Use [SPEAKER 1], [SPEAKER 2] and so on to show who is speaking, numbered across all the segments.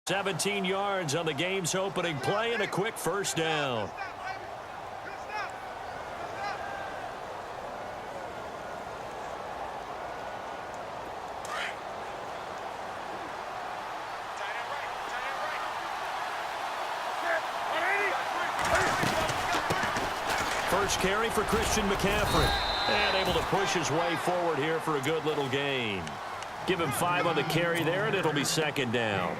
[SPEAKER 1] 17 yards on the game's opening play and a quick first down. First carry for Christian McCaffrey. And able to push his way forward here for a good little gain. Give him 5 on the carry there, and it'll be second down.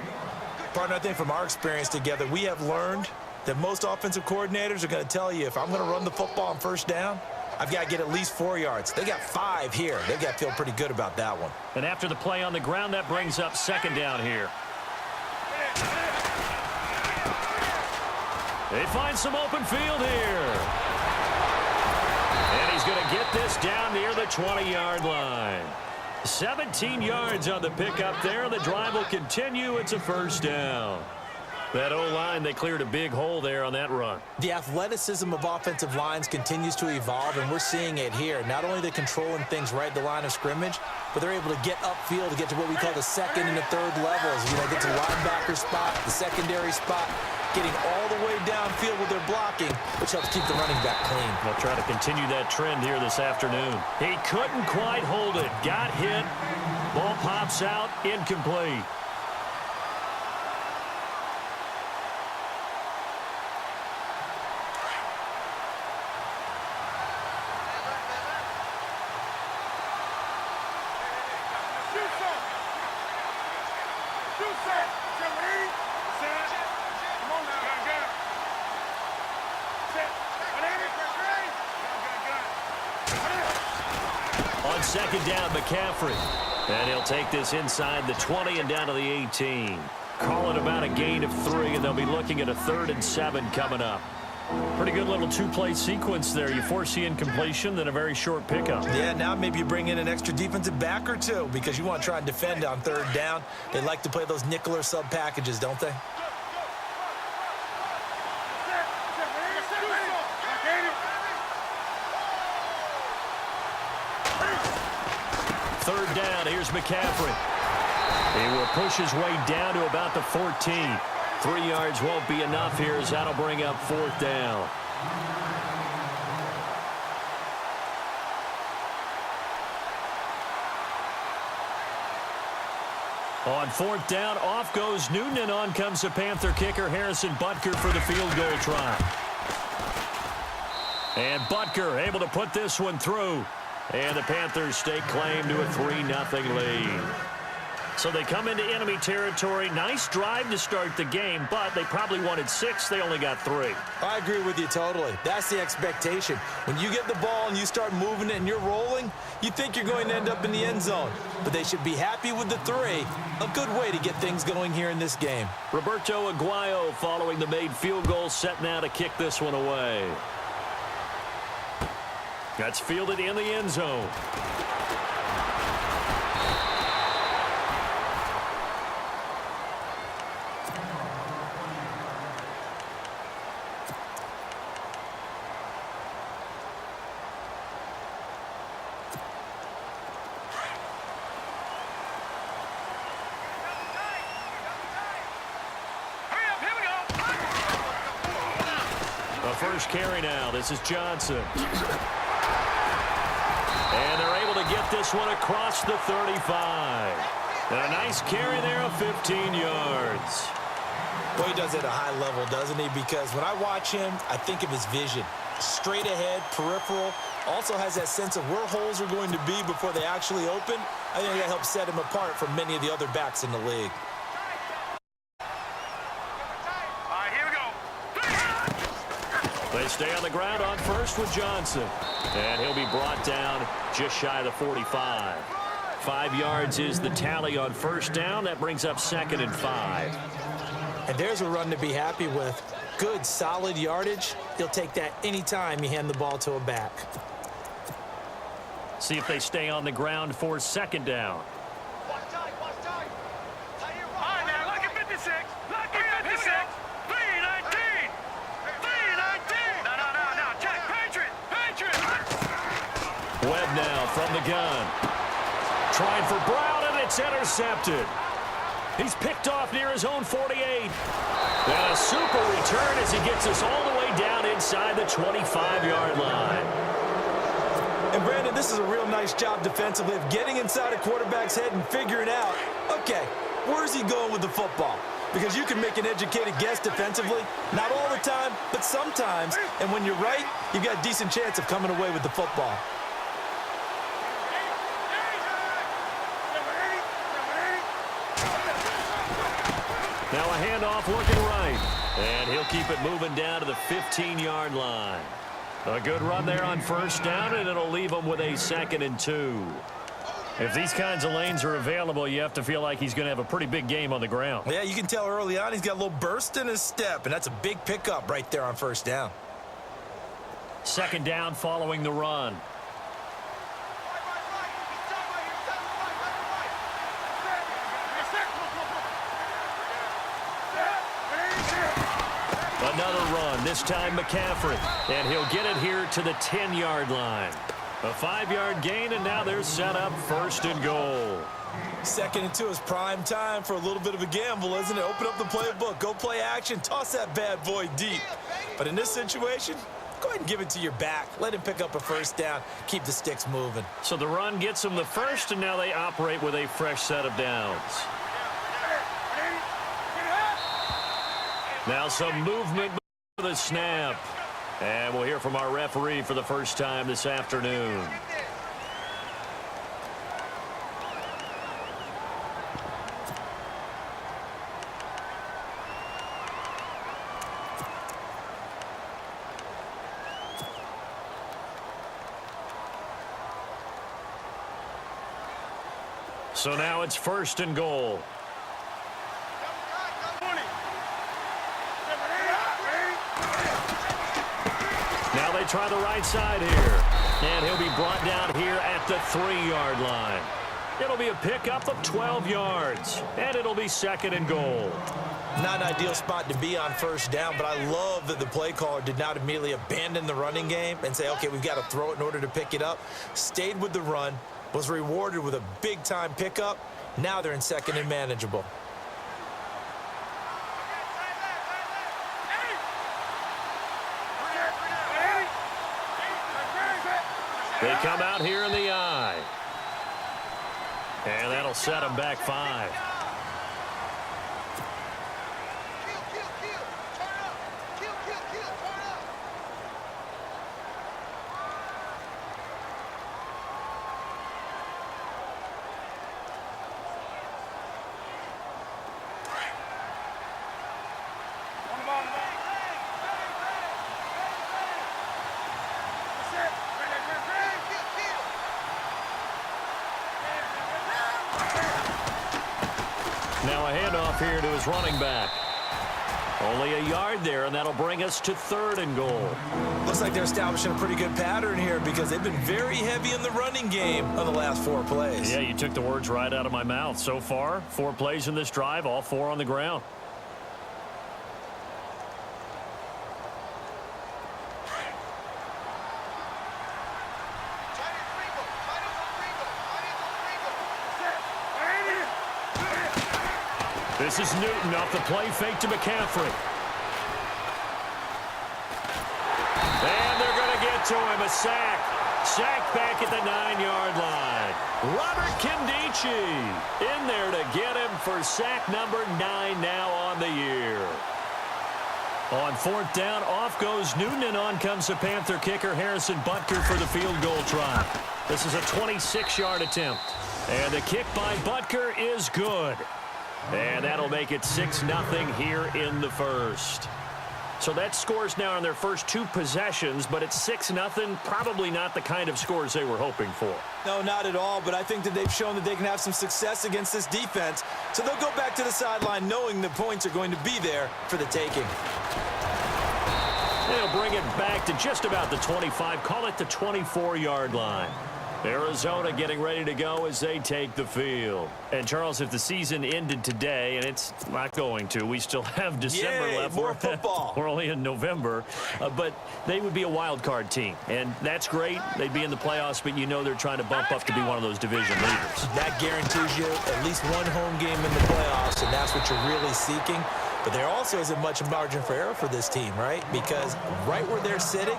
[SPEAKER 2] Partner, I think from our experience together, we have learned that most offensive coordinators are going to tell you, if I'm going to run the football on first down, I've got to get at least 4 yards. They got 5 here. They've got to feel pretty good about that one.
[SPEAKER 1] And after the play on the ground, that brings up second down here. They find some open field here. And he's going to get this down near the 20-yard line. 17 yards on the pickup there. The drive will continue. It's a first down. That O-line, they cleared a big hole there on that run.
[SPEAKER 2] The athleticism of offensive lines continues to evolve, and we're seeing it here. Not only are they controlling things right at the line of scrimmage, but they're able to get upfield to get to what we call the second and the third levels. You know, get to the linebacker spot, the secondary spot, getting all the way downfield with their blocking, which helps keep the running back clean.
[SPEAKER 1] They'll try to continue that trend here this afternoon. He couldn't quite hold it. Got hit. Ball pops out. Incomplete. On second down, McCaffrey. And he'll take this inside the 20 and down to the 18. Call it about a gain of 3, and they'll be looking at a 3rd and 7 coming up. Pretty good little 2-play sequence there. You force the incompletion, then a very short pickup.
[SPEAKER 2] Yeah, now maybe you bring in an extra defensive back or 2 because you want to try and defend on 3rd down. They like to play those nickel or sub packages, don't they?
[SPEAKER 1] Third down, here's McCaffrey. He will push his way down to about the 14. 3 yards won't be enough here as that'll bring up 4th down. On 4th down, off goes Newton, and on comes the Panther kicker, Harrison Butker, for the field goal try. And Butker able to put this one through. And the Panthers stake claim to a 3-0 lead. So they come into enemy territory. Nice drive to start the game, but they probably wanted 6. They only got 3.
[SPEAKER 2] I agree with you totally. That's the expectation. When you get the ball and you start moving it and you're rolling, you think you're going to end up in the end zone. But they should be happy with the 3. A good way to get things going here in this game.
[SPEAKER 1] Roberto Aguayo following the made field goal, set now to kick this one away. That's fielded in the end zone. The first carry now. This is Johnson. And they're able to get this one across the 35. And a nice carry there of 15 yards.
[SPEAKER 2] Boy, he does it at a high level, doesn't he? Because when I watch him, I think of his vision. Straight ahead, peripheral. Also has that sense of where holes are going to be before they actually open. I think that helps set him apart from many of the other backs in the league.
[SPEAKER 1] They stay on the ground on first with Johnson. And he'll be brought down just shy of the 45. 5 yards is the tally on first down. That brings up 2nd and 5.
[SPEAKER 2] And there's a run to be happy with. Good, solid yardage. He'll take that anytime you hand the ball to a back.
[SPEAKER 1] See if they stay on the ground for 2nd down. Webb now from the gun. Trying for Brown, and it's intercepted. He's picked off near his own 48. And a super return as he gets us all the way down inside the 25-yard line.
[SPEAKER 2] And, Brandon, this is a real nice job defensively of getting inside a quarterback's head and figuring out, okay, where's he going with the football? Because you can make an educated guess defensively, not all the time, but sometimes. And when you're right, you've got a decent chance of coming away with the football.
[SPEAKER 1] Now a handoff looking right. And he'll keep it moving down to the 15-yard line. A good run there on first down, and it'll leave him with a 2nd and 2. If these kinds of lanes are available, you have to feel like he's going to have a pretty big game on the ground.
[SPEAKER 2] Yeah, you can tell early on he's got a little burst in his step, and that's a big pickup right there on first down.
[SPEAKER 1] 2nd down following the run. Another run, this time McCaffrey. And he'll get it here to the 10-yard line. A 5-yard gain, and now they're set up 1st and goal.
[SPEAKER 2] 2nd and 2 is prime time for a little bit of a gamble, isn't it? Open up the playbook, go play action, toss that bad boy deep. But in this situation, go ahead and give it to your back. Let him pick up a first down. Keep the sticks moving.
[SPEAKER 1] So the run gets them the first, and now they operate with a fresh set of downs. Now some movement for the snap. And we'll hear from our referee for the first time this afternoon. So now it's 1st and goal. Now they try the right side here. And he'll be brought down here at the 3-yard line. It'll be a pickup of 12 yards. And it'll be 2nd and goal.
[SPEAKER 2] Not an ideal spot to be on first down, but I love that the play caller did not immediately abandon the running game and say, okay, we've got to throw it in order to pick it up. Stayed with the run, was rewarded with a big-time pickup. Now they're in 2nd and manageable.
[SPEAKER 1] They come out here in the eye. And that'll set them back 5. Now a handoff here to his running back. Only a yard there, and that'll bring us to 3rd and goal.
[SPEAKER 2] Looks like they're establishing a pretty good pattern here because they've been very heavy in the running game on the last 4 plays.
[SPEAKER 1] Yeah, you took the words right out of my mouth. So far, 4 plays in this drive, all 4 on the ground. This is Newton off the play fake to McCaffrey. And they're going to get to him. A sack. Sack back at the 9-yard line. Robert Kindici in there to get him for sack number 9 now on the year. On 4th down, off goes Newton, and on comes the Panther kicker, Harrison Butker, for the field goal try. This is a 26-yard attempt. And the kick by Butker is good. And that'll make it 6-0 here in the first. So that scores now on their first 2 possessions, but it's 6-0. Probably not the kind of scores they were hoping for.
[SPEAKER 2] No, not at all, but I think that they've shown that they can have some success against this defense. So they'll go back to the sideline knowing the points are going to be there for the taking.
[SPEAKER 1] They'll bring it back to just about the 25, call it the 24-yard line. Arizona getting ready to go as they take the field. And, Charles, if the season ended today, and it's not going to, we still have December left.
[SPEAKER 2] More football.
[SPEAKER 1] We're only in November. But they would be a wild card team. And that's great. They'd be in the playoffs, but you know they're trying to bump up to be one of those division leaders. That
[SPEAKER 2] guarantees you at least one home game in the playoffs, and that's what you're really seeking. But there also isn't much margin for error for this team, right? Because right where they're sitting,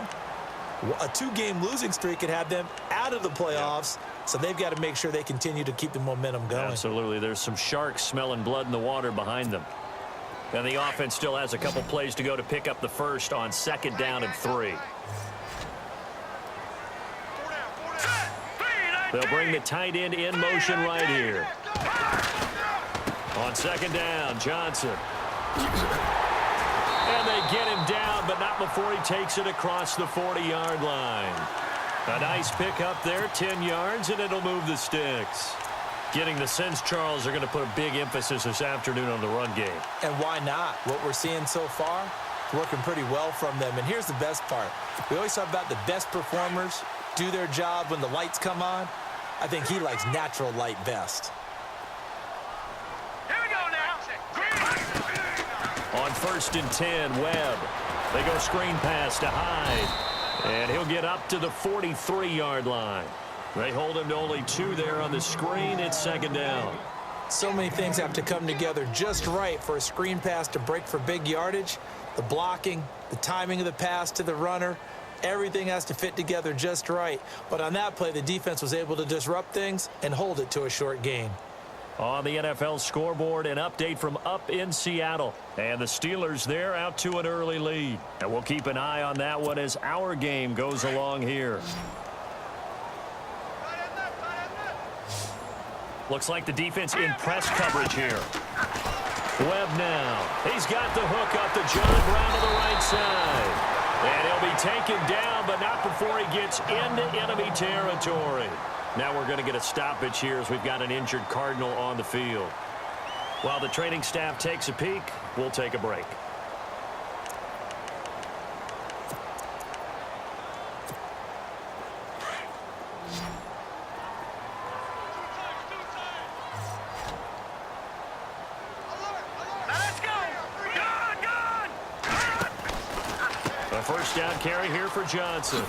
[SPEAKER 2] a 2-game losing streak could have them out of the playoffs, so they've got to make sure they continue to keep the momentum going.
[SPEAKER 1] Absolutely. There's some sharks smelling blood in the water behind them. And the offense still has a couple plays to go to pick up the first on 2nd down and 3. They'll bring the tight end in motion right here. On 2nd down, Johnson. And they get him down, but not before he takes it across the 40-yard line. A nice pick up there, 10 yards, and it'll move the sticks. Getting the sense, Charles, they're going to put a big emphasis this afternoon on the run game.
[SPEAKER 2] And why not? What we're seeing so far, working pretty well from them. And here's the best part. We always talk about the best performers do their job when the lights come on. I think he likes natural light best.
[SPEAKER 1] On 1st and 10, Webb. They go screen pass to Hyde. And he'll get up to the 43-yard line. They hold him to only 2 there on the screen. It's 2nd down.
[SPEAKER 2] So many things have to come together just right for a screen pass to break for big yardage. The blocking, the timing of the pass to the runner, everything has to fit together just right. But on that play, the defense was able to disrupt things and hold it to a short gain.
[SPEAKER 1] On the NFL scoreboard, an update from up in Seattle. And the Steelers there out to an early lead. And we'll keep an eye on that one as our game goes along here. Looks like the defense in press coverage here. Webb now. He's got the hook up to John Brown to the right side. And he'll be taken down, but not before he gets into enemy territory. Now we're going to get a stoppage here as we've got an injured Cardinal on the field. While the training staff takes a peek, we'll take a break. A 1st down carry here for Johnson.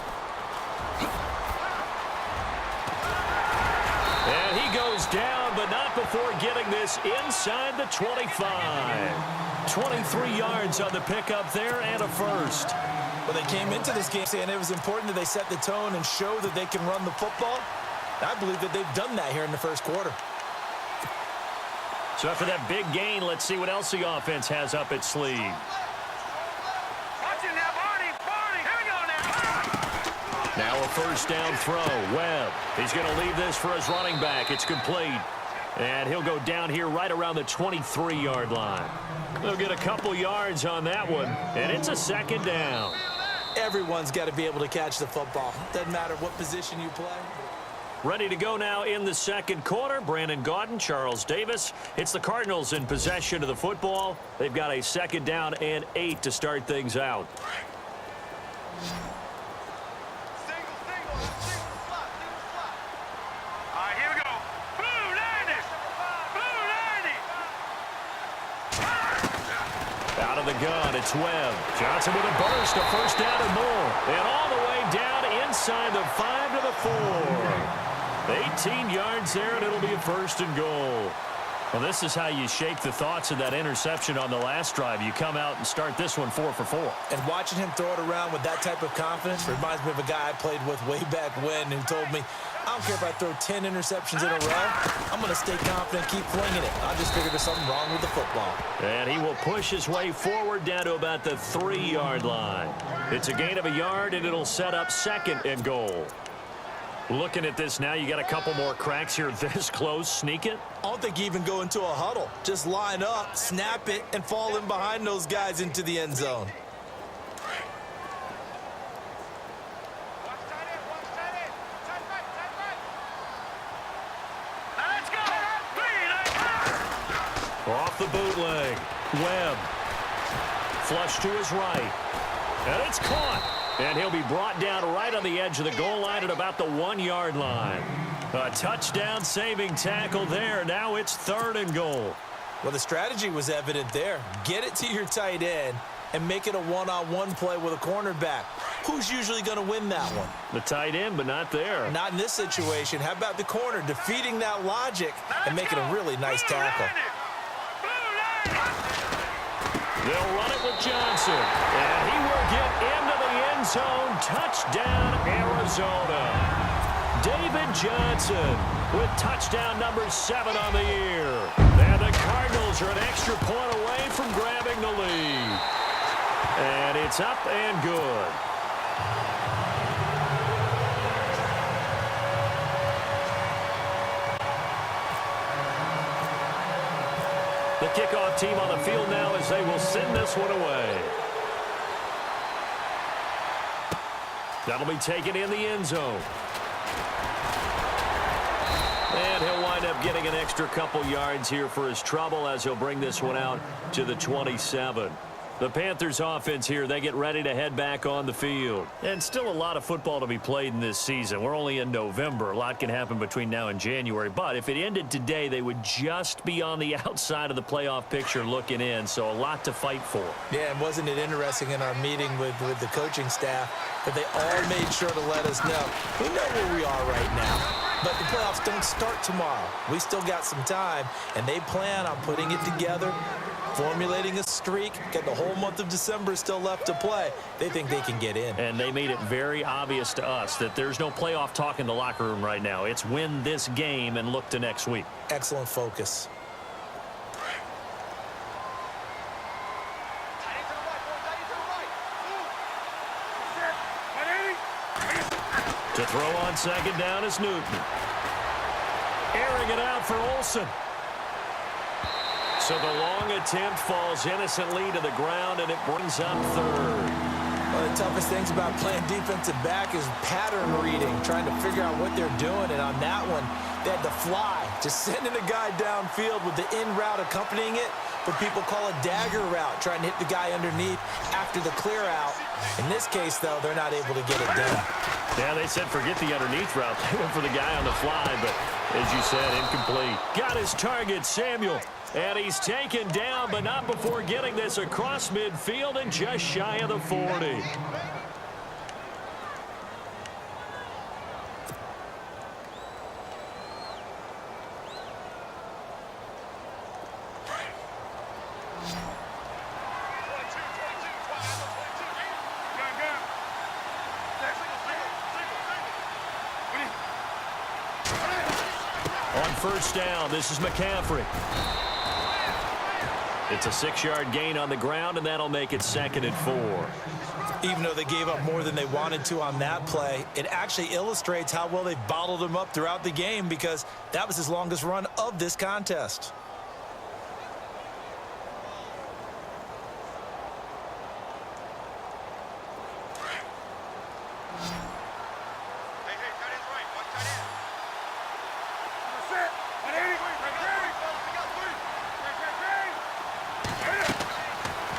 [SPEAKER 1] And he goes down, but not before getting this inside the 25. 23 yards on the pickup there and a first.
[SPEAKER 2] Well, they came into this game saying it was important that they set the tone and show that they can run the football. I believe that they've done that here in the 1st quarter.
[SPEAKER 1] So after that big gain, let's see what else the offense has up its sleeve. Now a 1st down throw. Webb. He's going to leave this for his running back. It's complete. And he'll go down here right around the 23-yard line. They'll get a couple yards on that one. And it's a 2nd down.
[SPEAKER 2] Everyone's got to be able to catch the football. Doesn't matter what position you play.
[SPEAKER 1] Ready to go now in the 2nd quarter. Brandon Gaudin, Charles Davis. It's the Cardinals in possession of the football. They've got a 2nd down and 8 to start things out. Out of the gun, it's Webb. Johnson with a burst, a 1st down and more. And all the way down inside the 5 to the 4. 18 yards there, and it'll be a 1st and goal. Well, this is how you shake the thoughts of that interception on the last drive. You come out and start this one 4 for 4.
[SPEAKER 2] And watching him throw it around with that type of confidence reminds me of a guy I played with way back when who told me, I don't care if I throw 10 interceptions in a row. I'm going to stay confident, keep flinging it. I just figured there's something wrong with the football.
[SPEAKER 1] And he will push his way forward down to about the 3-yard line. It's a gain of a yard, and it'll set up 2nd and goal. Looking at this now, you got a couple more cracks here this close. Sneak it?
[SPEAKER 2] I don't think you even go into a huddle. Just line up, snap it, and fall in behind those guys into the end zone.
[SPEAKER 1] Off the bootleg. Webb. Flush to his right. And it's caught. And he'll be brought down right on the edge of the goal line at about the 1-yard line. A touchdown-saving tackle there. Now it's 3rd and goal.
[SPEAKER 2] Well, the strategy was evident there. Get it to your tight end and make it a one-on-one play with a cornerback. Who's usually going to win that one?
[SPEAKER 1] The tight end, but not there.
[SPEAKER 2] Not in this situation. How about the corner defeating that logic and making a really nice tackle?
[SPEAKER 1] They'll run it with Johnson, and he will get into the end zone. Touchdown, Arizona. David Johnson with touchdown number 7 on the year. And the Cardinals are an extra point away from grabbing the lead. And it's up and good. The kickoff team on the field now as they will send this one away. That'll be taken in the end zone. And he'll wind up getting an extra couple yards here for his trouble as he'll bring this one out to the 27. The Panthers offense here, they get ready to head back on the field. And still a lot of football to be played in this season. We're only in November. A lot can happen between now and January. But if it ended today, they would just be on the outside of the playoff picture looking in. So a lot to fight for.
[SPEAKER 2] Yeah, and wasn't it interesting in our meeting with the coaching staff that they all made sure to let us know. We know where we are right now. But the playoffs don't start tomorrow. We still got some time, and they plan on putting it together, formulating a streak, got the whole month of December still left to play. They think they can get in.
[SPEAKER 1] And they made it very obvious to us that there's no playoff talk in the locker room right now. It's win this game and look to next week.
[SPEAKER 2] Excellent focus.
[SPEAKER 1] To throw on 2nd down is Newton. Airing it out for Olsen. So the long attempt falls innocently to the ground, and it brings up 3rd.
[SPEAKER 2] One of the toughest things about playing defensive back is pattern reading, trying to figure out what they're doing. And on that one, they had to fly, just sending a guy downfield with the in route accompanying it. What people call a dagger route, trying to hit the guy underneath after the clear out. In this case, though, they're not able to get it done.
[SPEAKER 1] Yeah, they said forget the underneath route. They went for the guy on the fly, but as you said, incomplete. Got his target, Samuel. And he's taken down, but not before getting this across midfield and just shy of the 40. On 1st down, this is McCaffrey. It's a 6-yard gain on the ground, and that'll make it 2nd and 4.
[SPEAKER 2] Even though they gave up more than they wanted to on that play, it actually illustrates how well they've bottled him up throughout the game because that was his longest run of this contest.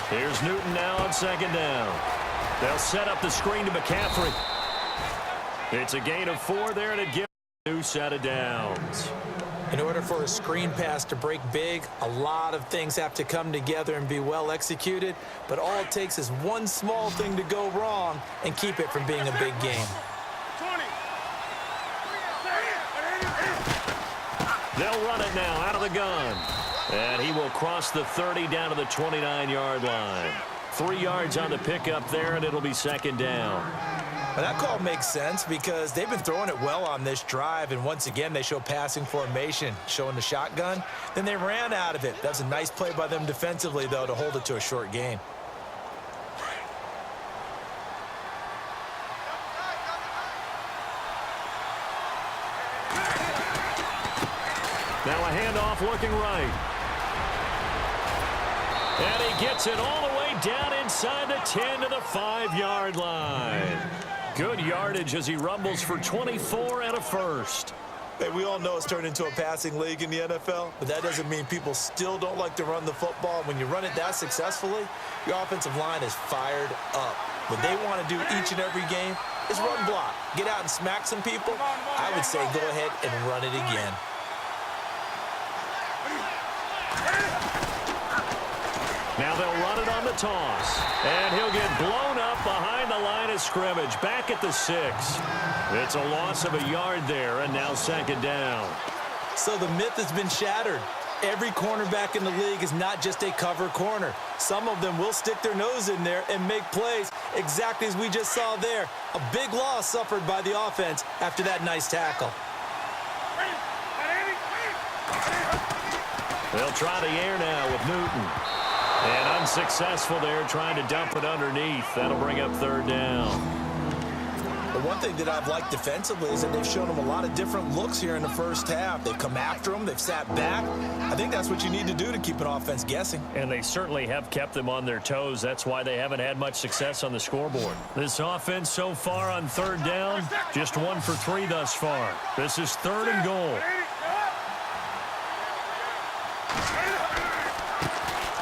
[SPEAKER 1] Here's Newton now on 2nd down. They'll set up the screen to McCaffrey. It's a gain of 4 there, and it gives a new set of downs.
[SPEAKER 2] In order for a screen pass to break big, a lot of things have to come together and be well executed, but all it takes is one small thing to go wrong and keep it from being a big game.
[SPEAKER 1] They'll run it now out of the gun. And he will cross the 30 down to the 29-yard line. 3 yards on the pickup there, and it'll be 2nd down.
[SPEAKER 2] Well, that call makes sense because they've been throwing it well on this drive, and once again they show passing formation, showing the shotgun. Then they ran out of it. That's a nice play by them defensively, though, to hold it to a short gain.
[SPEAKER 1] Now a handoff looking right. And he gets it all the way down inside the 10 to the 5-yard line. Good yardage as he rumbles for 24 and a first.
[SPEAKER 2] Hey, we all know it's turned into a passing league in the NFL, but that doesn't mean people still don't like to run the football. When you run it that successfully, your offensive line is fired up. What they want to do each and every game is run block. Get out and smack some people. I would say go ahead and run it again.
[SPEAKER 1] Now they'll run it on the toss. And he'll get blown up behind the line of scrimmage, back at the 6. It's a loss of a yard there, and now second down.
[SPEAKER 2] So the myth has been shattered. Every cornerback in the league is not just a cover corner. Some of them will stick their nose in there and make plays, exactly as we just saw there. A big loss suffered by the offense after that nice tackle.
[SPEAKER 1] They'll try the air now with Newton. And unsuccessful there, trying to dump it underneath. That'll bring up third down.
[SPEAKER 2] The one thing that I've liked defensively is that they've shown them a lot of different looks here in the first half. They've come after them. They've sat back. I think that's what you need to do to keep an offense guessing.
[SPEAKER 1] And they certainly have kept them on their toes. That's why they haven't had much success on the scoreboard. This offense so far on third down, just 1 for 3 thus far. This is 3rd and goal.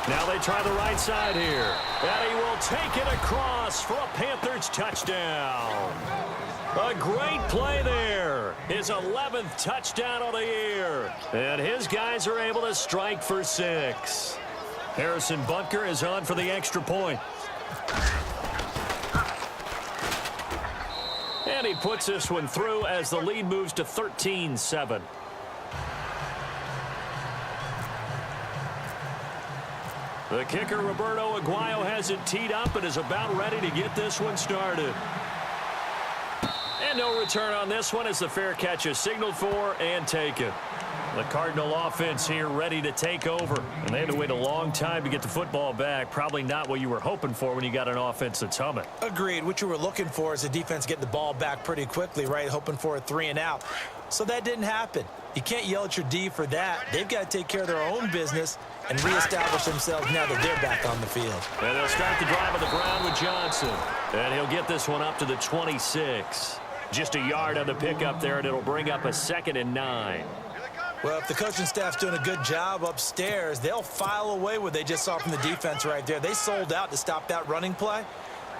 [SPEAKER 1] Now they try the right side here. And he will take it across for a Panthers touchdown. A great play there. His 11th touchdown of the year. And his guys are able to strike for 6. Harrison Butker is on for the extra point. And he puts this one through as the lead moves to 13-7. The kicker, Roberto Aguayo, has it teed up and is about ready to get this one started. And no return on this one as the fair catch is signaled for and taken. The Cardinal offense here ready to take over. And they had to wait a long time to get the football back. Probably not what you were hoping for when you got an offense that's humming.
[SPEAKER 2] Agreed. What you were looking for is the defense getting the ball back pretty quickly, right? Hoping for a 3 and out. So that didn't happen. You can't yell at your D for that. They've got to take care of their own business and reestablish themselves now that they're back on the field.
[SPEAKER 1] And they'll start the drive on the ground with Johnson. And he'll get this one up to the 26. Just a yard on the pickup there, and it'll bring up a 2nd and 9.
[SPEAKER 2] Well, if the coaching staff's doing a good job upstairs, they'll file away what they just saw from the defense right there. They sold out to stop that running play.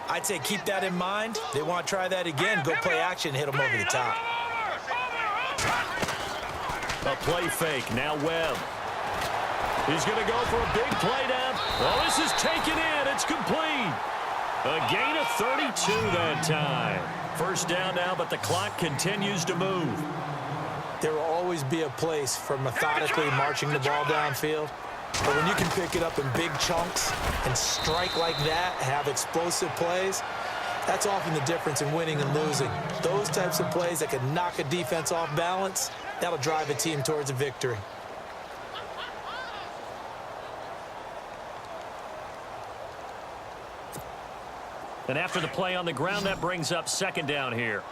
[SPEAKER 2] I'd say keep that in mind. They want to try that again. Go play action and hit them over the top.
[SPEAKER 1] A play fake. Now Webb. He's going to go for a big play down. Oh, this is taken in. It's complete. A gain of 32 that time. First down now, but the clock continues to move.
[SPEAKER 2] There will always be a place for methodically marching the ball downfield. But when you can pick it up in big chunks and strike like that, have explosive plays, that's often the difference in winning and losing. Those types of plays that can knock a defense off balance, that'll drive a team towards a victory.
[SPEAKER 1] And after the play on the ground, that brings up second down here.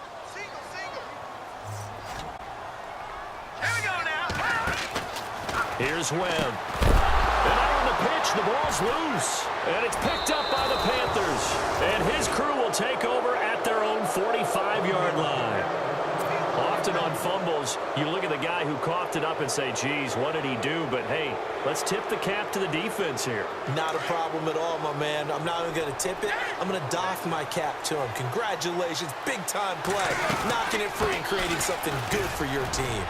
[SPEAKER 1] Here's Webb. And out on the pitch, the ball's loose. And it's picked up by the Panthers. And his crew will take over at their own 45-yard line. Often on fumbles, you look at the guy who coughed it up and say, geez, what did he do? But, hey, let's tip the cap to the defense here.
[SPEAKER 2] Not a problem at all, my man. I'm not even going to tip it. I'm going to doff my cap to him. Congratulations. Big-time play. Knocking it free and creating something good for your team.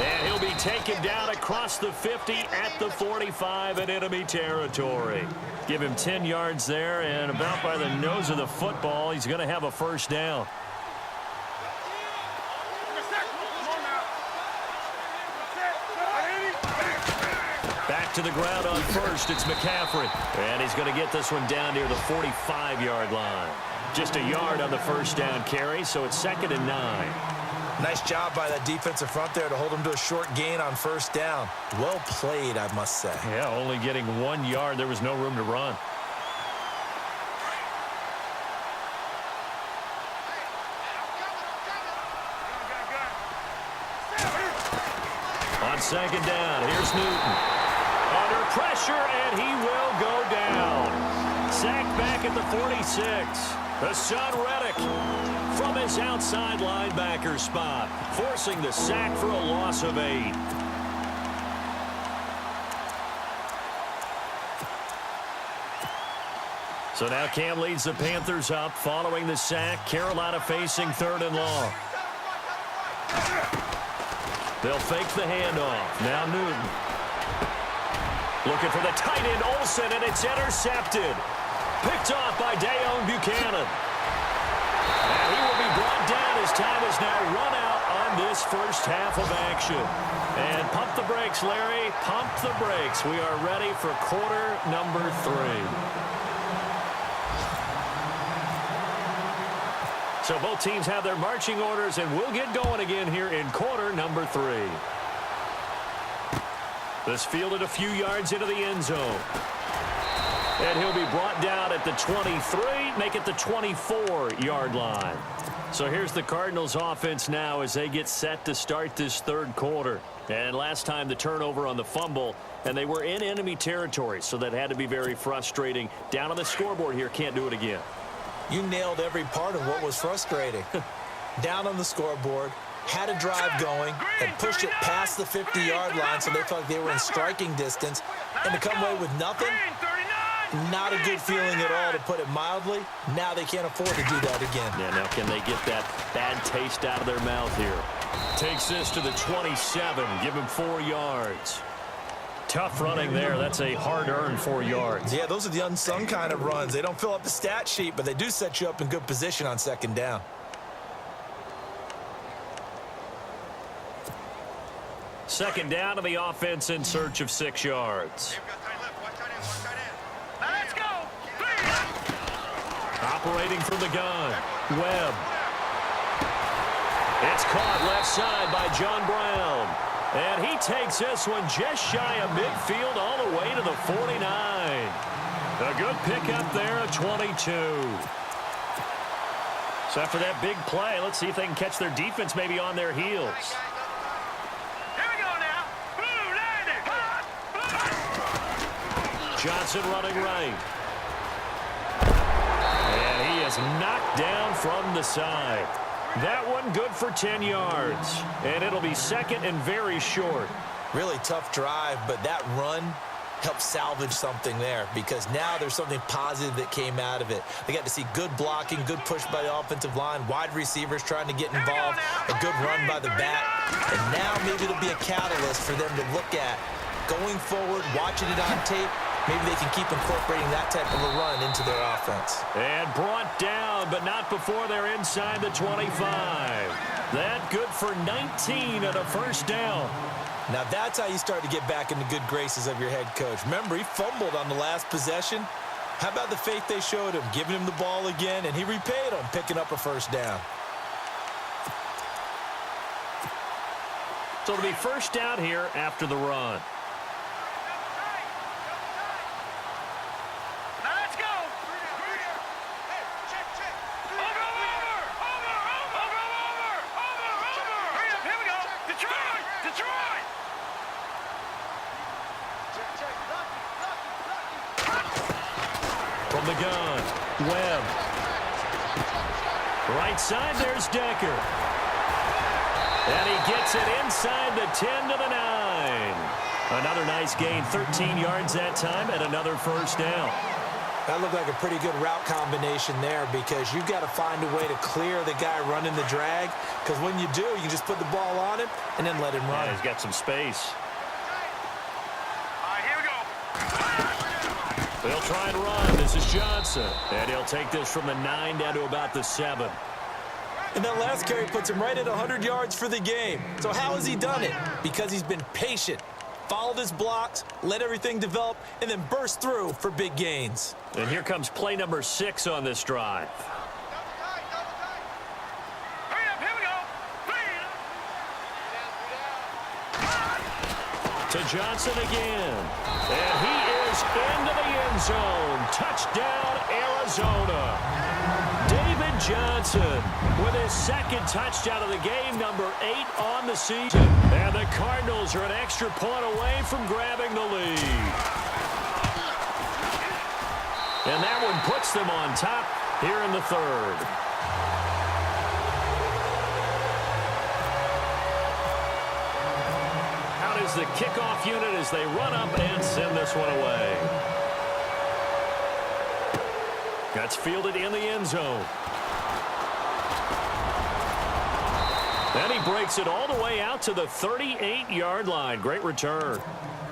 [SPEAKER 1] And he'll be taken down across the 50 at the 45 in enemy territory. Give him 10 yards there, and about by the nose of the football, he's going to have a first down. Back to the ground on first, it's McCaffrey. And he's going to get this one down near the 45-yard line. Just a yard on the first down carry, so it's 2nd and 9.
[SPEAKER 2] Nice job by that defensive front there to hold him to a short gain on first down. Well played, I must say.
[SPEAKER 1] Yeah, only getting 1 yard. There was no room to run. On second down, here's Newton. Under pressure, and he will go down. Sacked back at the 46. Hassan Reddick from his outside linebacker spot, forcing the sack for a loss of 8. So now Cam leads the Panthers up following the sack. Carolina facing 3rd and long. They'll fake the handoff. Now Newton. Looking for the tight end, Olsen, and it's intercepted. Picked off by Deone Buchanan. And he will be brought down as time is now run out on this first half of action. And pump the brakes, Larry. Pump the brakes. We are ready for quarter number 3. So both teams have their marching orders, and we'll get going again here in quarter number 3. This fielded a few yards into the end zone. And he'll be brought down at the 23, make it the 24-yard line. So here's the Cardinals offense now as they get set to start this 3rd quarter. And last time the turnover on the fumble, and they were in enemy territory, so that had to be very frustrating. Down on the scoreboard here, can't do it again.
[SPEAKER 2] You nailed every part of what was frustrating. Down on the scoreboard, had a drive going, and pushed it past the 50-yard line so they felt like they were in striking distance, and to come away with nothing, not a good feeling at all, to put it mildly. Now they can't afford to do that again.
[SPEAKER 1] Yeah, now can they get that bad taste out of their mouth here? Takes this to the 27, give him 4 yards. Tough running there. That's a hard-earned 4 yards.
[SPEAKER 2] Yeah, those are the unsung kind of runs. They don't fill up the stat sheet, but they do set you up in good position on 2nd down.
[SPEAKER 1] Second down to the offense in search of 6 yards.
[SPEAKER 3] Let's go.
[SPEAKER 1] Operating from the gun. Webb. It's caught left side by John Brown. And he takes this one just shy of midfield all the way to the 49. A good pickup there at 22. So after that big play, let's see if they can catch their defense maybe on their heels.
[SPEAKER 3] Here we go now.
[SPEAKER 1] Johnson running right. And he is knocked down from the side. That one good for 10 yards. And it'll be 2nd and very short.
[SPEAKER 2] Really tough drive, but that run helped salvage something there, because now there's something positive that came out of it. They got to see good blocking, good push by the offensive line, wide receivers trying to get involved, a good run by the back. And now maybe it'll be a catalyst for them to look at going forward, watching it on tape. Maybe they can keep incorporating that type of a run into their offense.
[SPEAKER 1] And brought down, but not before they're inside the 25. That good for 19 and a first down.
[SPEAKER 2] Now that's how you start to get back in the good graces of your head coach. Remember, he fumbled on the last possession. How about the faith they showed him, giving him the ball again, and he repaid them, picking up a first down.
[SPEAKER 1] So it'll be first down here after the run. From the gun, Webb. Right side, there's Decker. And he gets it inside the 10 to the 9. Another nice gain, 13 yards that time, and another first down.
[SPEAKER 2] That looked like a pretty good route combination there, because you've got to find a way to clear the guy running the drag, because when you do, you can just put the ball on him and then let him run.
[SPEAKER 1] Yeah, he's got some space. They'll try and run. This is Johnson. And he'll take this from the 9 down to about the 7.
[SPEAKER 2] And that last carry puts him right at 100 yards for the game. So how has he done it? Because he's been patient, followed his blocks, let everything develop, and then burst through for big gains.
[SPEAKER 1] And here comes play number 6 on this drive. To Johnson again. And he is into the end zone. Touchdown, Arizona. David Johnson with his 2nd touchdown of the game, number 8 on the season. And the Cardinals are an extra point away from grabbing the lead. And that one puts them on top here in the third. Out is the kickoff unit as they run up and send this one away. That's fielded in the end zone. And he breaks it all the way out to the 38-yard line. Great return.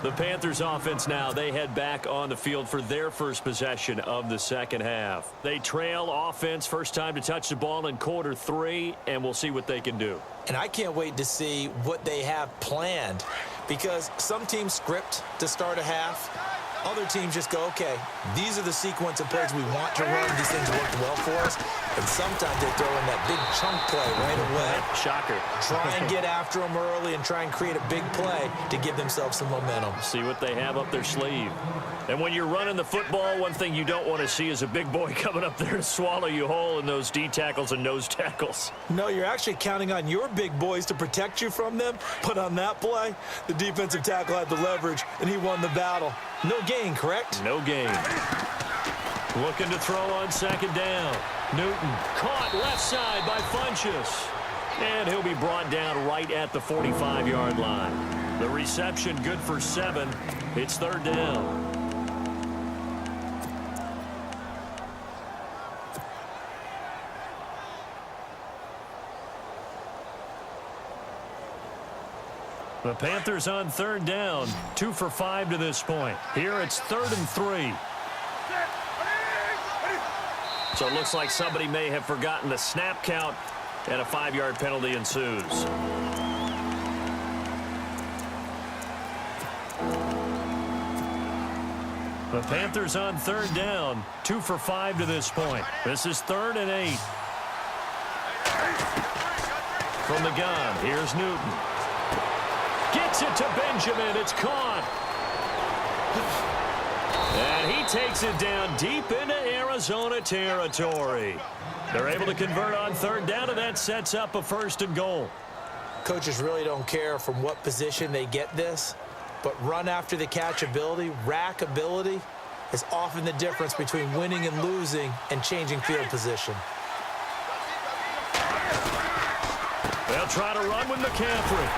[SPEAKER 1] The Panthers offense now, they head back on the field for their first possession of the second half. They trail offense, first time to touch the ball in quarter 3, and we'll see what they can do.
[SPEAKER 2] And I can't wait to see what they have planned, because some teams script to start a half. Other teams just go, okay, these are the sequence of plays we want to run. These things worked well for us. And sometimes they throw in that big chunk play right away.
[SPEAKER 1] Shocker.
[SPEAKER 2] Try and get after them early and try and create a big play to give themselves some momentum.
[SPEAKER 1] See what they have up their sleeve. And when you're running the football, one thing you don't want to see is a big boy coming up there to swallow you whole in those D tackles and nose tackles.
[SPEAKER 2] No, you're actually counting on your big boys to protect you from them. But on that play, the defensive tackle had the leverage, and he won the battle. No gain, correct?
[SPEAKER 1] No gain. Looking to throw on second down. Newton caught left side by Funchess. And he'll be brought down right at the 45-yard line. The reception good for 7. It's third down. The Panthers on third down, 2 for 5 to this point. Here it's 3rd and 3. So it looks like somebody may have forgotten the snap count, and a 5-yard penalty ensues. The Panthers on third down, 2 for 5 to this point. This is 3rd and 8. From the gun, here's Newton. Gets it to Benjamin. It's caught. And he takes it down deep into Arizona territory. They're able to convert on third down, and that sets up a 1st and goal.
[SPEAKER 2] Coaches really don't care from what position they get this, but run after the catch ability, rack ability, is often the difference between winning and losing and changing field position.
[SPEAKER 1] They'll try to run with McCaffrey.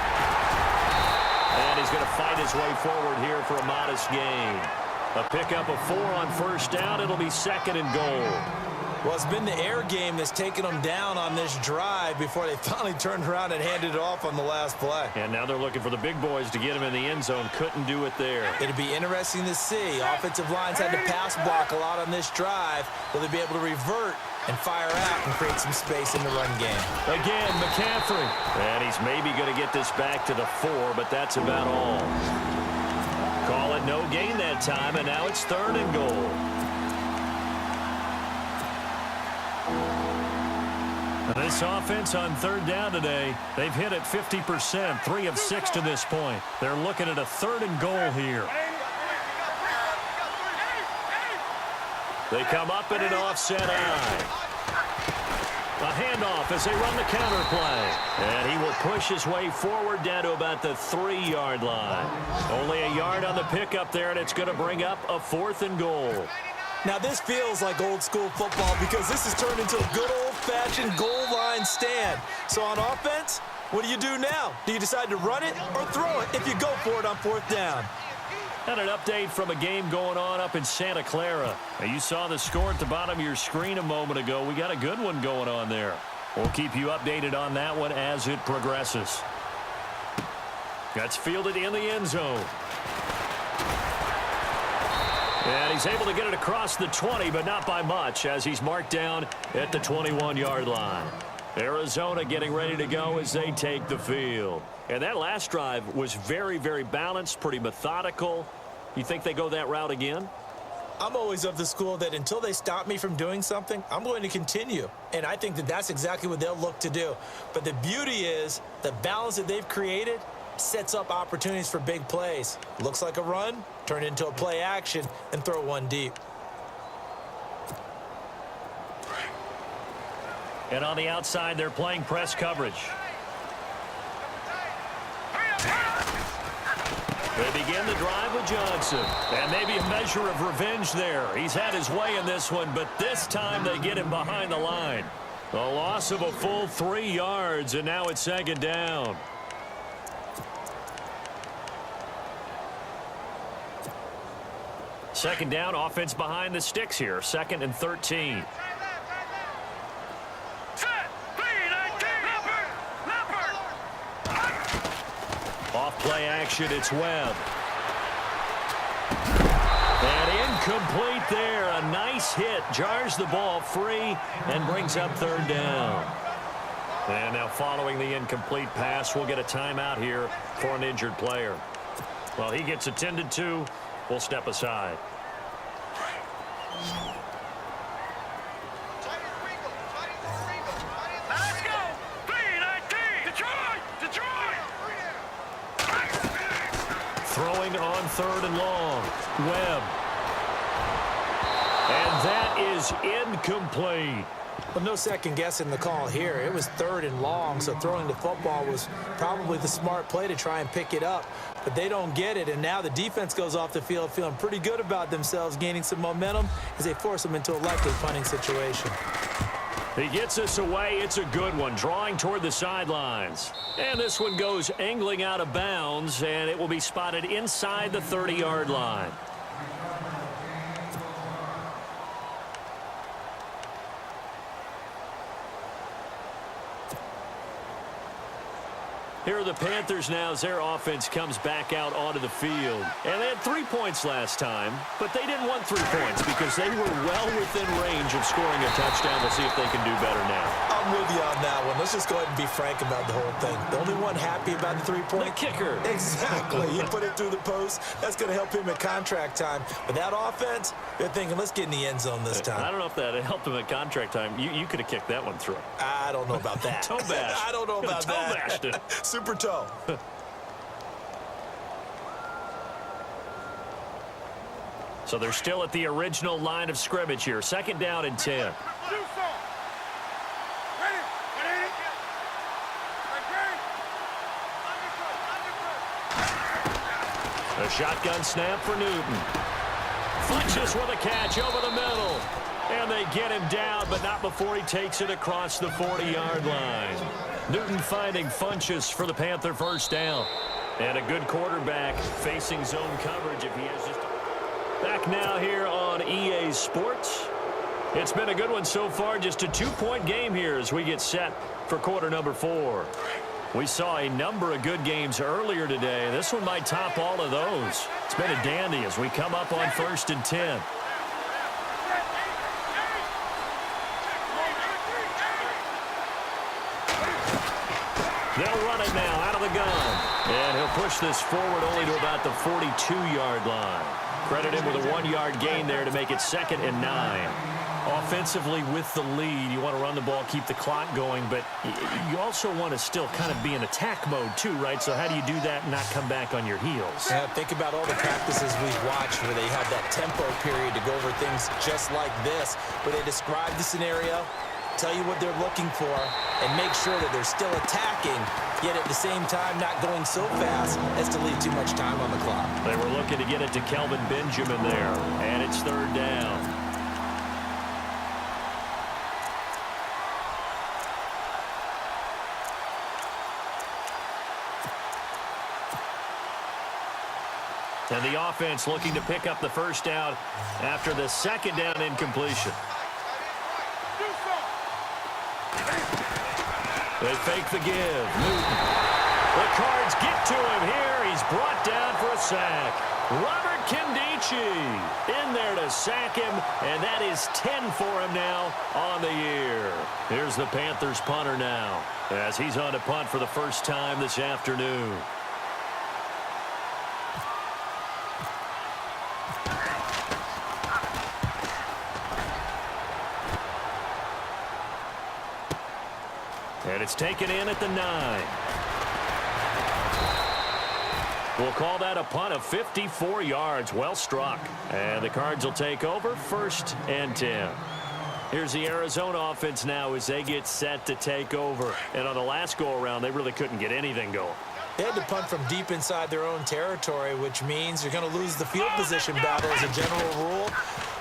[SPEAKER 1] And he's going to fight his way forward here for a modest gain. A pickup of 4 on first down. It'll be 2nd and goal.
[SPEAKER 2] Well, it's been the air game that's taken them down on this drive before they finally turned around and handed it off on the last play.
[SPEAKER 1] And now they're looking for the big boys to get him in the end zone. Couldn't do it there.
[SPEAKER 2] It'll be interesting to see. Offensive lines had to pass block a lot on this drive. Will they be able to revert and fire out and create some space in the run game?
[SPEAKER 1] Again, McCaffrey. And he's maybe going to get this back to the 4, but that's about all. Call it no gain that time, and now it's 3rd and goal. This offense on third down today, they've hit it 50%, 3 of 6 to this point. They're looking at a 3rd and goal here. They come up in an offset eye. A handoff as they run the counter play. And he will push his way forward down to about the 3-yard line. Only a yard on the pickup there, and it's going to bring up a 4th and goal.
[SPEAKER 2] Now, this feels like old school football because this has turned into a good old-fashioned goal line stand. So on offense, what do you do now? Do you decide to run it or throw it if you go for it on 4th down?
[SPEAKER 1] And an update from a game going on up in Santa Clara. Now, you saw the score at the bottom of your screen a moment ago. We got a good one going on there. We'll keep you updated on that one as it progresses. That's fielded in the end zone. And he's able to get it across the 20, but not by much, as he's marked down at the 21-yard line. Arizona getting ready to go as they take the field. And that last drive was very, very balanced, pretty methodical. You think they go that route again?
[SPEAKER 2] I'm always of the school that until they stop me from doing something, I'm going to continue. And I think that that's exactly what they'll look to do. But the beauty is the balance that they've created sets up opportunities for big plays. Looks like a run, turn into a play action, and throw one deep.
[SPEAKER 1] And on the outside, they're playing press coverage. They begin the drive with Johnson. And maybe a measure of revenge there. He's had his way in this one, but this time they get him behind the line. A loss of a full 3 yards, and now it's second down. Second down, offense behind the sticks here. 2nd and 13. Off play action, it's Webb. And incomplete there. A nice hit. Jars the ball free and brings up 3rd down. And now following the incomplete pass, we'll get a timeout here for an injured player. Well, he gets attended to. We'll step aside.
[SPEAKER 3] Let's go! 3-19! Detroit!
[SPEAKER 1] Throwing on 3rd and long. Webb. And that is incomplete.
[SPEAKER 2] Well, no second guessing the call here. It was 3rd and long, so throwing the football was probably the smart play to try and pick it up. But they don't get it, and now the defense goes off the field feeling pretty good about themselves, gaining some momentum as they force them into a likely punting situation.
[SPEAKER 1] He gets us away. It's a good one, drawing toward the sidelines. And this one goes angling out of bounds, and it will be spotted inside the 30-yard line. Here are the Panthers now as their offense comes back out onto the field. And they had 3 points last time, but they didn't want 3 points because they were well within range of scoring a touchdown. We'll see if they can do better now.
[SPEAKER 2] I'm with you on that one. Let's just go ahead and be frank about the whole thing. The only one happy about the 3-point.
[SPEAKER 1] The kicker.
[SPEAKER 2] Exactly. He put it through the post. That's going to help him at contract time. But that offense, they're thinking, let's get in the end zone this time.
[SPEAKER 1] I don't know if that helped him at contract time. You could have kicked that one through.
[SPEAKER 2] I don't know about that.
[SPEAKER 1] Toe bash.
[SPEAKER 2] I don't know about
[SPEAKER 1] Toe
[SPEAKER 2] that.
[SPEAKER 1] bashed it.
[SPEAKER 2] Super toe.
[SPEAKER 1] So they're still at the original line of scrimmage here. 2nd down and 10. A shotgun snap for Newton. Funches with a catch over the middle. And they get him down, but not before he takes it across the 40-yard line. Newton finding Funches for the Panther 1st down. And a good quarterback facing zone coverage if he has just... Back now here on EA Sports. It's been a good one so far. Just a 2-point game here as we get set for quarter number 4. We saw a number of good games earlier today. This one might top all of those. It's been a dandy as we come up on 1st and 10. They'll run it now out of the gun. And he'll push this forward only to about the 42-yard line. Credit him with a 1-yard gain there to make it 2nd and 9. Offensively with the lead, you want to run the ball, keep the clock going, but you also want to still kind of be in attack mode too, right? So how do you do that and not come back on your heels?
[SPEAKER 2] Yeah, think about all the practices we've watched where they have that tempo period to go over things just like this, where they describe the scenario, tell you what they're looking for, and make sure that they're still attacking, yet at the same time not going so fast as to leave too much time on the clock.
[SPEAKER 1] They were looking to get it to Kelvin Benjamin there, and it's 3rd down. And the offense looking to pick up the 1st down after the 2nd down incompletion. They fake the give. Newton. The Cards get to him here. He's brought down for a sack. Robert Kindici in there to sack him, and that is 10 for him now on the year. Here's the Panthers punter now as he's on to punt for the first time this afternoon. And it's taken in at the 9. We'll call that a punt of 54 yards. Well struck. And the Cards will take over 1st and 10. Here's the Arizona offense now as they get set to take over. And on the last go-around, they really couldn't get anything going.
[SPEAKER 2] They had to punt from deep inside their own territory, which means you're going to lose the field position battle as a general rule.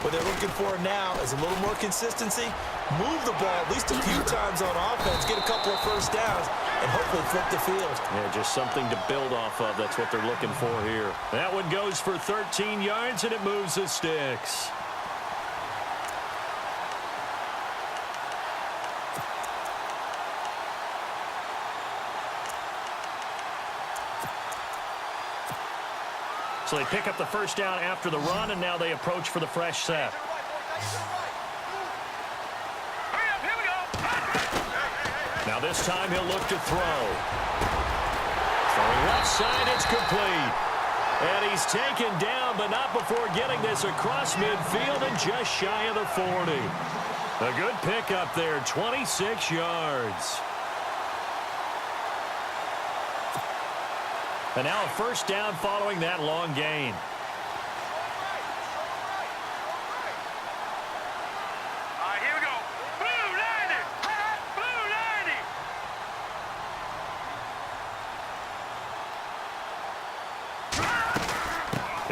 [SPEAKER 2] What they're looking for now is a little more consistency, move the ball at least a few times on offense, get a couple of first downs, and hopefully flip the field.
[SPEAKER 1] Yeah, just something to build off of. That's what they're looking for here. That one goes for 13 yards, and it moves the sticks. So they pick up the first down after the run, and now they approach for the fresh set. Now this time he'll look to throw. Throwing left side, it's complete. And he's taken down, but not before getting this across midfield and just shy of the 40. A good pickup there, 26 yards. And now a first down following that long gain.
[SPEAKER 3] Here we go. Blue 90. Blue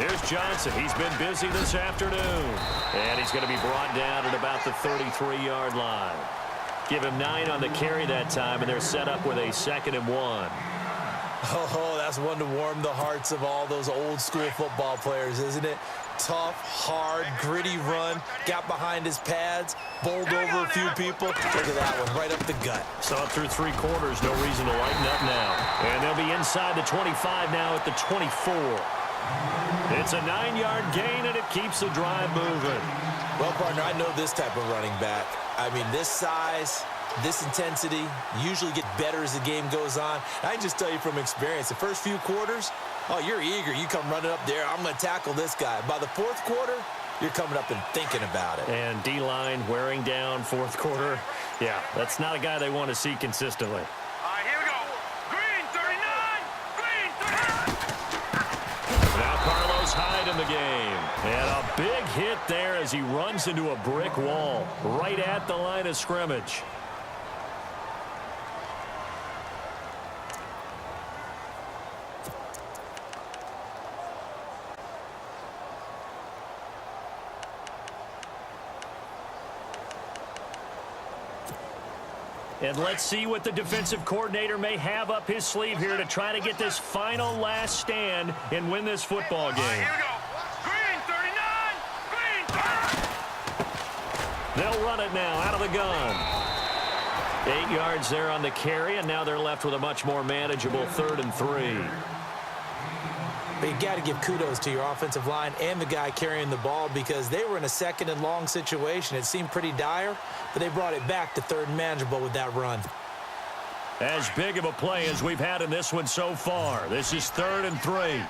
[SPEAKER 3] 90.
[SPEAKER 1] Here's Johnson. He's been busy this afternoon. And he's going to be brought down at about the 33-yard line. Give him 9 on the carry that time, and they're set up with a 2nd and 1.
[SPEAKER 2] Oh, that's one to warm the hearts of all those old-school football players, isn't it? Tough, hard, gritty run, got behind his pads, bowled over a few people. Look at that one, right up the gut.
[SPEAKER 1] Saw it through 3 quarters, no reason to lighten up now. And they'll be inside the 25 now at the 24. It's a 9-yard gain, and it keeps the drive moving.
[SPEAKER 2] Well, partner, I know this type of running back. I mean, this size, this intensity usually get better as the game goes on. I can just tell you from experience, the first few quarters, oh, you're eager. You come running up there, I'm going to tackle this guy. By the 4th quarter, you're coming up and thinking about it.
[SPEAKER 1] And D-line wearing down 4th quarter. Yeah, that's not a guy they want to see consistently.
[SPEAKER 3] Here we go. Green 39. Green 39.
[SPEAKER 1] Now Carlos Hyde in the game. And a big hit there as he runs into a brick wall right at the line of scrimmage. And let's see what the defensive coordinator may have up his sleeve here to try to get this final last stand and win this football game.
[SPEAKER 3] Here we go. Green 39. Green 30.
[SPEAKER 1] They'll run it now out of the gun. 8 yards there on the carry, and now they're left with a much more manageable 3rd and 3.
[SPEAKER 2] But you got to give kudos to your offensive line and the guy carrying the ball because they were in a 2nd and long situation. It seemed pretty dire, but they brought it back to 3rd and manageable with that run.
[SPEAKER 1] As big of a play as we've had in this one so far. This is 3rd and 3.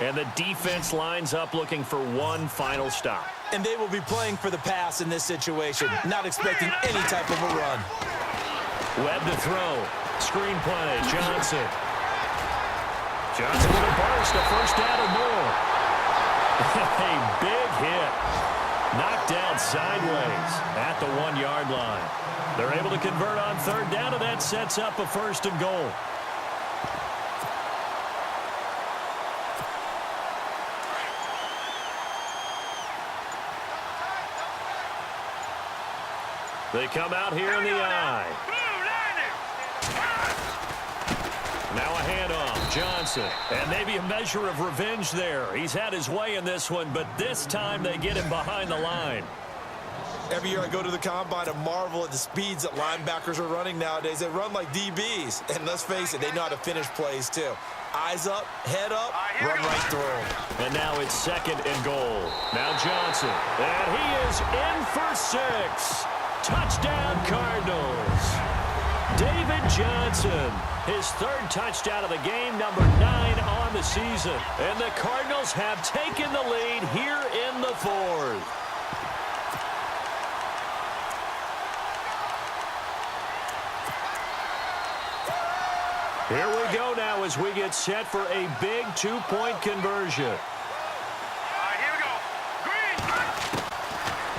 [SPEAKER 1] And the defense lines up looking for one final stop.
[SPEAKER 2] And they will be playing for the pass in this situation, not expecting any type of a run.
[SPEAKER 1] Webb to throw. Screen play. Johnson. Johnson with a burst. A first down or more. A big hit. Knocked down sideways at the 1-yard line. They're able to convert on 3rd down, and that sets up a 1st and goal. They come out here in the eye. Now a handoff. Johnson. And maybe a measure of revenge there. He's had his way in this one, but this time they get him behind the line.
[SPEAKER 2] Every year I go to the combine and marvel at the speeds that linebackers are running nowadays. They run like DBs. And let's face it, they know how to finish plays too. Eyes up, head up, run right through them.
[SPEAKER 1] And now it's 2nd and goal. Now Johnson. And he is in for 6. Touchdown, Cardinals. David Johnson, his third touchdown of the game, number 9 on the season. And the Cardinals have taken the lead here in the fourth. Here we go now as we get set for a big two-point conversion.
[SPEAKER 3] Here we go. Green.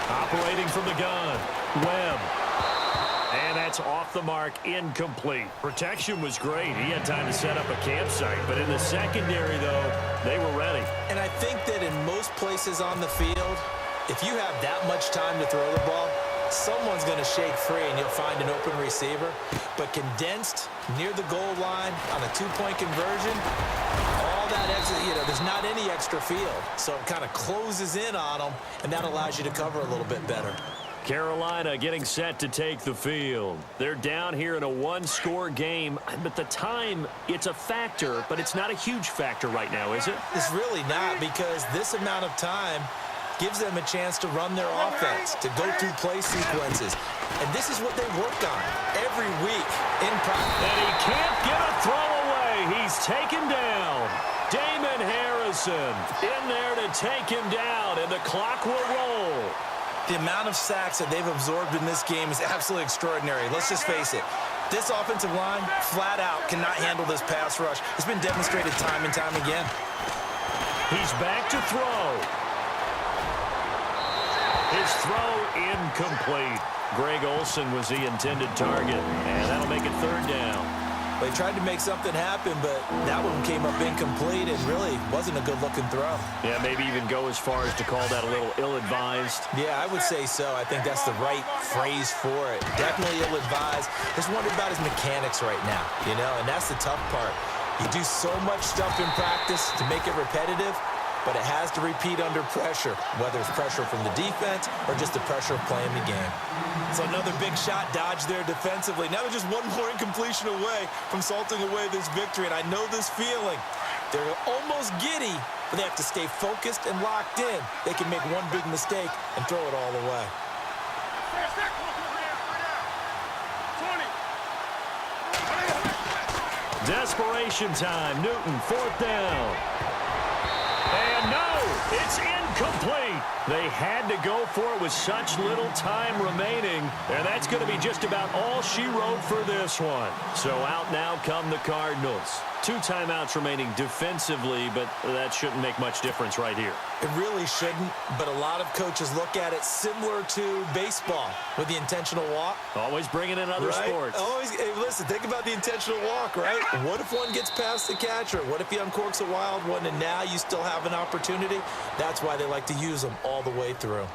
[SPEAKER 1] Operating from the gun, Webb. And that's off the mark, incomplete. Protection was great. He had time to set up a campsite. But in the secondary, though, they were ready.
[SPEAKER 2] And I think that in most places on the field, if you have that much time to throw the ball, someone's going to shake free and you'll find an open receiver. But condensed near the goal line on a two-point conversion, all that extra, there's not any extra field. So it kind of closes in on them, and that allows you to cover a little bit better.
[SPEAKER 1] Carolina getting set to take the field. They're down here in a one-score game. But the time, it's a factor, but it's not a huge factor right now, is it?
[SPEAKER 2] It's really not, because this amount of time gives them a chance to run their offense, to go through play sequences. And this is what they work on every week in practice.
[SPEAKER 1] And he can't get a throw away. He's taken down. Damon Harrison in there to take him down, and the clock will roll.
[SPEAKER 2] The amount of sacks that they've absorbed in this game is absolutely extraordinary. Let's just face it. This offensive line, flat out, cannot handle this pass rush. It's been demonstrated time and time again.
[SPEAKER 1] He's back to throw. His throw incomplete. Greg Olsen was the intended target, and that'll make it third down.
[SPEAKER 2] They tried to make something happen, but that one came up incomplete and really wasn't a good-looking throw.
[SPEAKER 1] Yeah, maybe even go as far as to call that a little ill-advised.
[SPEAKER 2] Yeah, I would say so. I think that's the right phrase for it. Definitely ill-advised. Just wondering about his mechanics right now, and that's the tough part. You do so much stuff in practice to make it repetitive, but it has to repeat under pressure, whether it's pressure from the defense or just the pressure of playing the game. So another big shot dodged there defensively. Now they're just one more incompletion away from salting away this victory, and I know this feeling. They're almost giddy, but they have to stay focused and locked in. They can make one big mistake and throw it all away.
[SPEAKER 3] 20.
[SPEAKER 1] Desperation time. Newton, fourth down. And no, it's incomplete. They had to go for it with such little time remaining, and that's going to be just about all she wrote for this one. So out now come the Cardinals. 2 timeouts remaining defensively, but that shouldn't make much difference right here.
[SPEAKER 2] It really shouldn't, but a lot of coaches look at it similar to baseball with the intentional walk.
[SPEAKER 1] Always bringing in other sports.
[SPEAKER 2] Always, hey, listen, think about the intentional walk, right? What if one gets past the catcher? What if he uncorks a wild one and now you still have an opportunity? That's why they like to use them all the way through.